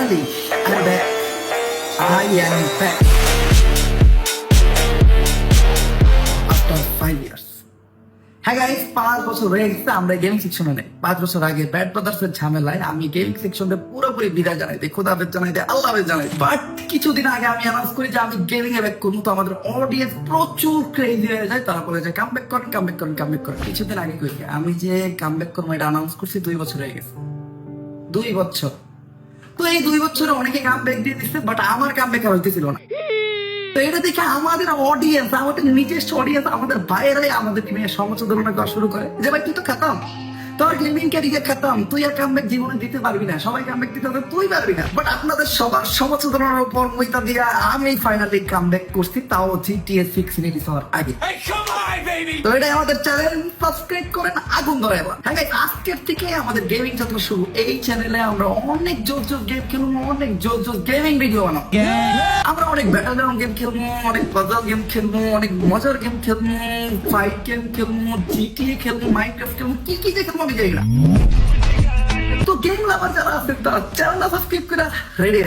Finally, I'm back. I am back. After 5 years. হ্যাঁ guys, 5 বছর হয়ে গেছে আমরা গেমিং সেকশনে নেই। 5 বছর আগে ব্যাড ব্রাদার্সের ঝামেলায় আমি গেমিং সেকশনে পুরোপুরি বিদায় জানাই দিই, খোদা হাফেজ জানাই দিই, আল্লাহ হাফেজ জানাই দিই। বাট কিছুদিন আগে আমি অ্যানাউন্স করি যে আমি গেমিং এ ব্যাক করবো, তো আমাদের অডিয়েন্স প্রচুর ক্রেজি হয়ে যায়, তারা বলে যায় কামব্যাক করেন কামব্যাক করেন কামব্যাক করেন। কিছুদিন আগে করি আমি যে কামব্যাক করবো এটা অ্যানাউন্স করছি 2 বছর হয়ে গেছে। 2 বছর। তো এই 2 বছরে অনেকে কামব্যাক দিয়ে দিচ্ছে, বাট আমার কামব্যাক আর হইতেছিল না। তো এটা দেখে আমাদের অডিয়েন্স, আমাদের নিজস্ব অডিয়েন্স, আমাদের বাইরে আমাদের নিয়ে সমালোচনা করা শুরু করে যে ভাই তুই তো খাতাম, তোর গেমিং ক্যারিয়ার খাতাম, তুই আর কামব্যাক জীবনে দিতে পারবি না, সবাই কামব্যাক দিতে হবে, তুই পারবি না। বাট আপনাদের সবার সমালোচনার উপর মইতা দিয়া আমি ফাইনালি কামব্যাক করছি, তাও GTA 6 রিলিজ হওয়ার আগে। তো এটাই আমাদের চ্যানেল, সাবস্ক্রাইব করেন, আগুন ধরে এবার। হ্যাঁ guys, আজকের থেকে আমাদের গেমিং যাত্রা শুরু। এই চ্যানেলে আমরা অনেক জোর গেম খেলবো, অনেক জোর গেমিং ভিডিও বানাবো। আমরা অনেক ব্যাটল গ্রাউন্ড গেম খেলবো, অনেক পাজল গেম খেলবো, অনেক মজার গেম খেলবো, ফাইট গেম খেলবো, GTA খেলবো, মাইনক্রাফট খেলবো, কি কি যে খেলবো আমি জানি না। তো গেম লাভার যারা আছেন তারা চ্যানেলটা সাবস্ক্রাইব করে রেডি।